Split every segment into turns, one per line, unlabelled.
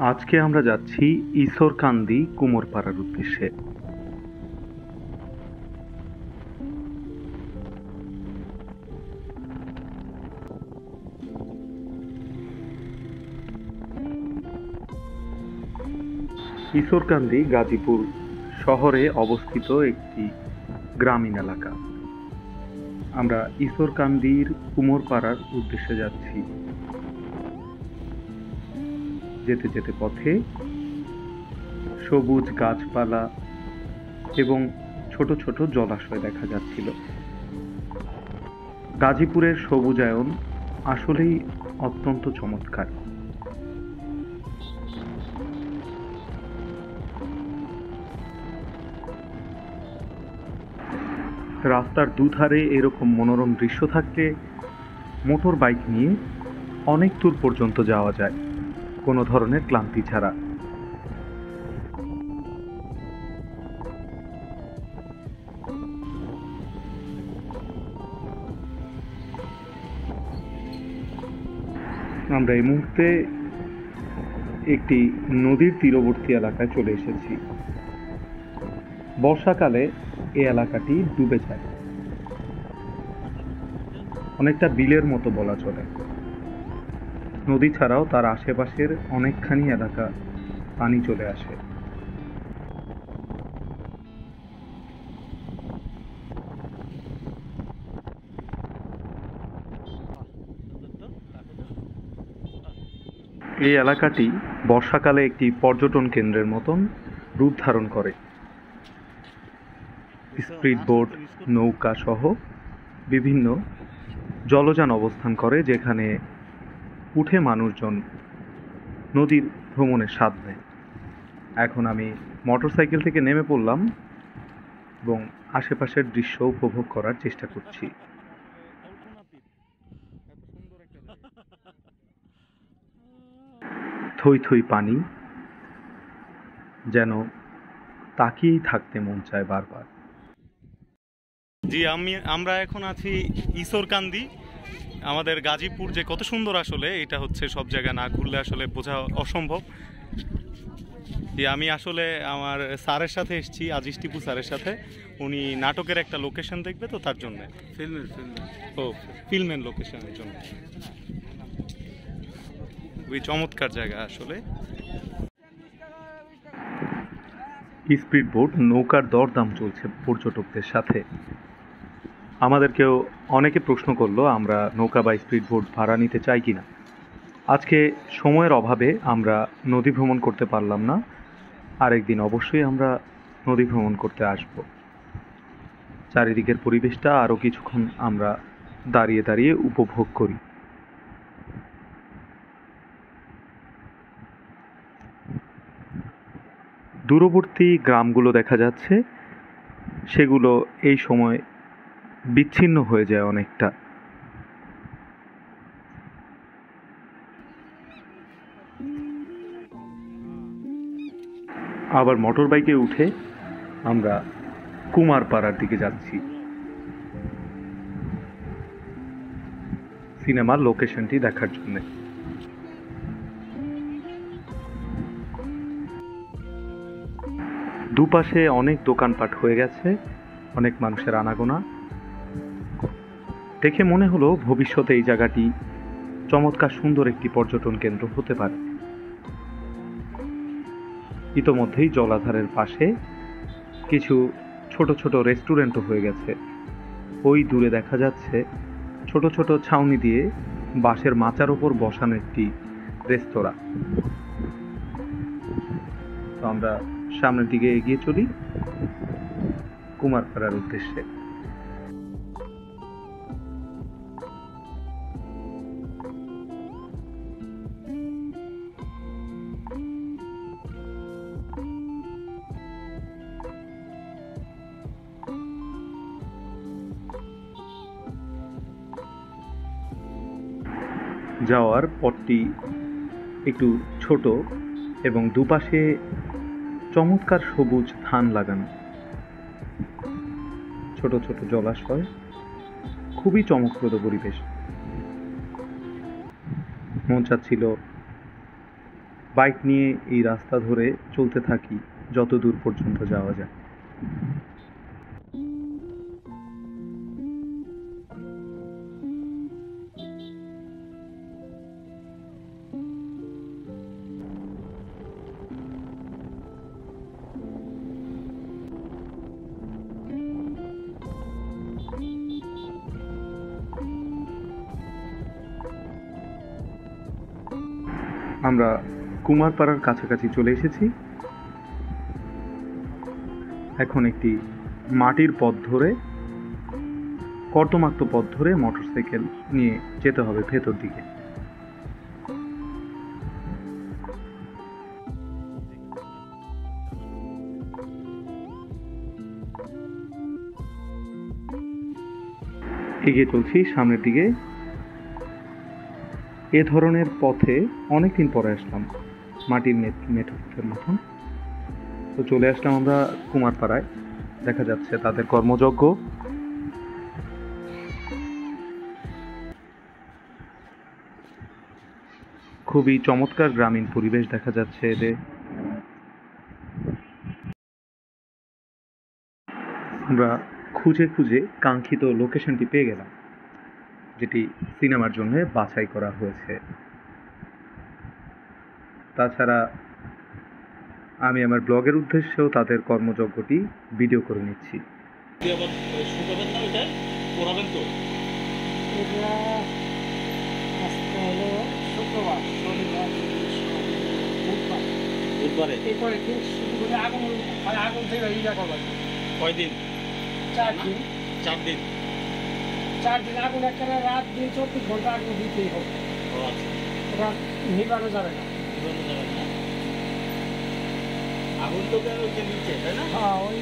আজকে আমরা যাচ্ছি ঈশ্বরকান্দি কুমোরপাড়ার উদ্দেশ্যে। ঈশ্বরকান্দি গাজীপুর শহরে অবস্থিত একটি গ্রামীণ এলাকা। আমরা ঈশ্বরকান্দির কুমোরপাড়ার উদ্দেশ্যে যাচ্ছি। যেতে যেতে পথে সবুজ গাছপালা এবং ছোট ছোট জলাশয় দেখা যাচ্ছিল। গাজীপুরের সবুজায়ন আসলেই অত্যন্ত চমৎকার। রাস্তার দুধারে এরকম মনোরম দৃশ্য থাকলে মোটর বাইক নিয়ে অনেক দূর পর্যন্ত যাওয়া যায় কোনো ধরনের ক্লান্তি ছাড়া। আমরা এই মুহূর্তে একটি নদীর তীরবর্তী এলাকায় চলে এসেছি। বর্ষাকালে এই এলাকাটি ডুবে যায়, অনেকটা বিলের মতো বলা চলে। নদী ছাড়াও তার আশেপাশের অনেকখানি এলাকা পানি চলে আসে। এই এলাকাটি বর্ষাকালে একটি পর্যটন কেন্দ্রের মতন রূপ ধারণ করে। স্পিড বোট, নৌকা সহ বিভিন্ন জলযান অবস্থান করে, যেখানে উঠে মানুষজন নদীর ভ্রমণের স্বাদ নেয়। এখন আমি মোটরসাইকেল থেকে নেমে পড়লাম এবং আশেপাশের দৃশ্য উপভোগ করার চেষ্টা করছি। থই থই পানি, যেন তাকিয়েই থাকতে মন চায় বারবার।
জি, আমরা এখন আছি ঈশ্বরকান্দি। আমাদের গাজীপুর যে কত সুন্দর আসলে, এটা হচ্ছে সব জায়গায় না ঘুরলে আসলে বোঝা অসম্ভব। আমি আসলে আমার স্যারের সাথে এসেছি, আজিজ টিপু স্যারের সাথে। উনি নাটকের একটা লোকেশন দেখবে, তো তার জন্য ফিল্মের লোকেশনের জন্য। খুবই চমৎকার জায়গা আসলে।
স্পিড বোট নৌকার দরদাম চলছে পর্যটকদের সাথে। আমাদেরকেও অনেকে প্রশ্ন করলো আমরা নৌকা বা স্পিড বোট ভাড়া নিতে চাই কিনা। আজকে সময়ের অভাবে আমরা নদী ভ্রমণ করতে পারলাম না। আরেকদিন অবশ্যই আমরা নদী ভ্রমণ করতে আসব। চারিদিকের পরিবেশটা আরও কিছুক্ষণ আমরা দাঁড়িয়ে দাঁড়িয়ে উপভোগ করি। দূরবর্তী গ্রামগুলো দেখা যাচ্ছে, সেগুলো এই সময় বিচ্ছিন্ন হয়ে যায় অনেকটা। আবার মোটর বাইকে উঠে আমরা কুমারপাড়ার দিকে যাচ্ছি সিনেমার লোকেশনটি দেখার জন্য। দুপাশে অনেক দোকানপাট হয়ে গেছে, অনেক মানুষের আনাগোনা। দেখে মনে হলো ভবিষ্যতে এই জায়গাটি চমৎকার সুন্দর একটি পর্যটন কেন্দ্র হতে পারে। ইতোমধ্যেই জলাধারের পাশে কিছু ছোট ছোট রেস্টুরেন্টও হয়ে গেছে। ওই দূরে দেখা যাচ্ছে ছোট ছোট ছাউনি দিয়ে বাঁশের মাচার ওপর বসানো একটি রেস্তোরাঁ। তো আমরা সামনের দিকে এগিয়ে চলি কুমারপাড়ার উদ্দেশ্যে। যাওয়ার পথটি একটু ছোট এবং দুপাশে চমৎকার সবুজ ধান লাগানো, ছোট ছোট জলাশয়, খুবই চমকপ্রদ পরিবেশ। মন চাচ্ছিল বাইক নিয়ে এই রাস্তা ধরে চলতে থাকি যত দূর পর্যন্ত যাওয়া যায়। আমরা কুমারপাড়ার কাছাকাছি চলে এসেছি। এখন একটি মাটির পথ ধরে, কর্দমাক্ত পথ ধরে মোটরসাইকেল নিয়ে যেতে হবে ভেতর দিকে। এগিয়ে চলছি সামনের দিকে। এ ধরনের পথে অনেকদিন পরে আসলাম, মাটির মেঠোপথের মতন। তো চলে আসলাম আমরা কুমারপাড়ায়। দেখা যাচ্ছে তাদের কর্মযজ্ঞ। খুবই চমৎকার গ্রামীণ পরিবেশ দেখা যাচ্ছে এদের। আমরা খুঁজে খুঁজে কাঙ্ক্ষিত লোকেশনটি পেয়ে গেলাম, যেটি সিনেমার জন্য বাছাই করা হয়েছে। তাছাড়া আমি আমার ব্লগের উদ্দেশ্যেও তাদের কর্মযজ্ঞটি ভিডিও করে নিচ্ছি।
কয়দিন?
4 দিন।
4 দিন।
4 দিন আগুন একটা রাত দিন 24 ঘন্টা আগুন দিতেই হবে। ওরা নিবানো যাবে না।
আগুন তো নিচে, তাই না?
হ্যাঁ, ওই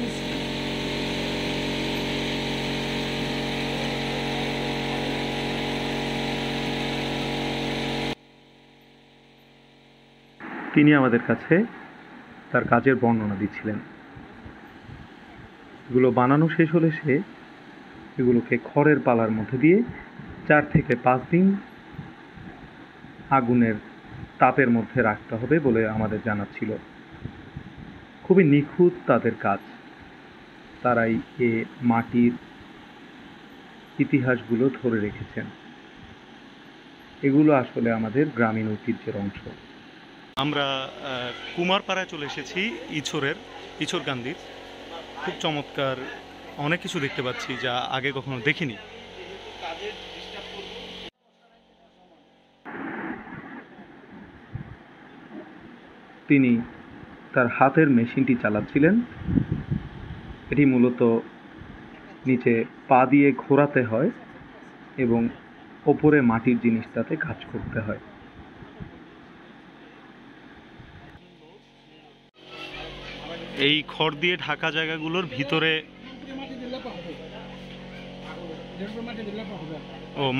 তিনি আমাদের কাছে তার কাজের বর্ণনা দিচ্ছিলেন। এগুলো বানানো শেষ হলে সে এগুলোকে খড়ের পালার মধ্যে দিয়ে 4 থেকে 5 দিন আগুনের তাপের মধ্যে রাখতে হবে বলে আমাদের জানাচ্ছিল। খুবই নিখুঁত তাদের কাজ। তারাই এ মাটির ইতিহাসগুলো ধরে রেখেছেন। এগুলো আসলে আমাদের গ্রামীণ ঐতিহ্যের অংশ।
আমরা কুমারপাড়ায় চলে এসেছি, ইছরকান্দির। খুব চমৎকার অনেক কিছু দেখতে পাচ্ছি যা আগে কখনো দেখিনি।
তিনি তার হাতের মেশিনটি চালাচ্ছিলেন। এটি মূলত নিচে পা দিয়ে ঘোরাতে হয় এবং ওপরে মাটির জিনিসটাতে কাজ করতে হয়।
এই খড় দিয়ে ঢাকা জায়গাগুলোর ভিতরে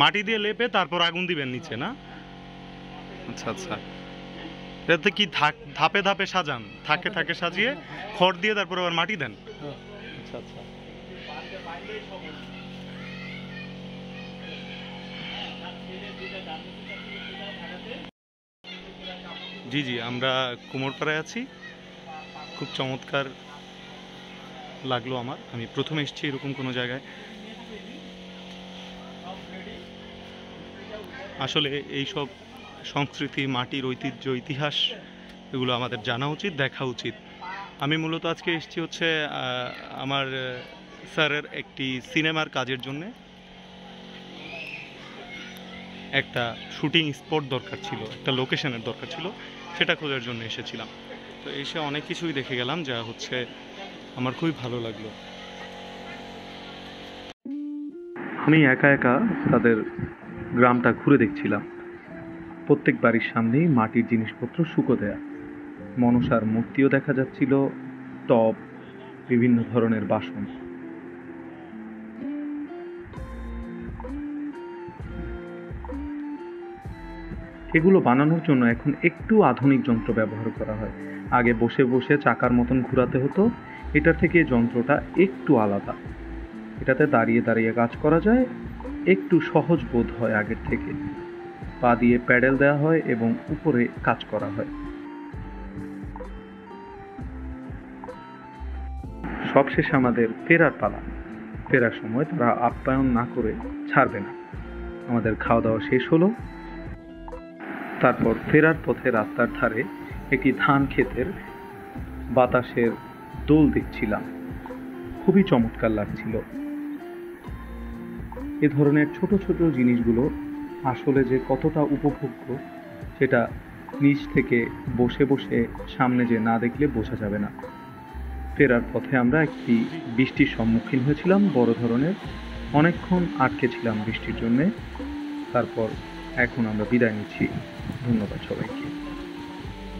মাটি দিয়ে লেপে তারপর আগুন দিবেন নিচে, না? আচ্ছা আচ্ছা, এটাতে কি ধাপে ধাপে সাজান, থাকে থাকে সাজিয়ে খড় দিয়ে তারপর আবার মাটি দেন? আচ্ছা আচ্ছা। জি জি, আমরা কুমারপাড়ায় আছি। খুব চমৎকার লাগলো আমার। আমি প্রথমে এসেছি এরকম কোনো জায়গায়। আসলে এইসব সংস্কৃতি, মাটির ঐতিহ্য, ইতিহাস, এগুলো আমাদের জানা উচিত, দেখা উচিত। আমি মূলত আজকে এসেছি হচ্ছে আমার স্যারের একটি সিনেমার কাজের জন্য একটা শুটিং স্পট দরকার ছিল, একটা লোকেশনের দরকার ছিল, সেটা খোঁজার জন্য এসেছিলাম। তো এসে অনেক কিছুই দেখে গেলাম, যা হচ্ছে আমার খুবই ভালো লাগলো।
আমি একা একা তাদের গ্রামটা ঘুরে দেখছিলাম। প্রত্যেক বাড়ির সামনেই মাটির জিনিসপত্র শুকো দেয়া। মনসার মূর্তিও দেখা যাচ্ছিল, টব, বিভিন্ন ধরনের বাসন। এগুলো বানানোর জন্য এখন একটু আধুনিক যন্ত্র ব্যবহার করা হয়। আগে বসে বসে চাকার মতন ঘোরাতে হতো। এটার থেকে যন্ত্রটা একটু আলাদা। এটাতে দাঁড়িয়ে দাঁড়িয়ে কাজ করা যায়, একটু সহজ বোধ হয় আগের থেকে। পা দিয়ে প্যাডেল দেওয়া হয় এবং উপরে কাজ করা হয়। সবশেষে আমাদের ফেরার পালা। ফেরার সময় তারা আপ্যায়ন না করে ছাড়বে না। আমাদের খাওয়া দাওয়া শেষ হলো। তারপর ফেরার পথে রাস্তার ধারে একটি ধান ক্ষেতের বাতাসের দোল দেখছিলাম, খুবই চমৎকার লাগছিল। এ ধরনের ছোট ছোট জিনিসগুলো আসলে যে কতটা উপভোগ্য সেটা নিচ থেকে বসে বসে সামনে যে না দেখলে বোঝা যাবে না। ফেরার পথে আমরা একটি বৃষ্টির সম্মুখীন হয়েছিলাম, বড় ধরনের। অনেকক্ষণ আটকে ছিলাম বৃষ্টির জন্যে। তারপর এখন আমরা বিদায় নিচ্ছি। ধন্যবাদ সবাইকে।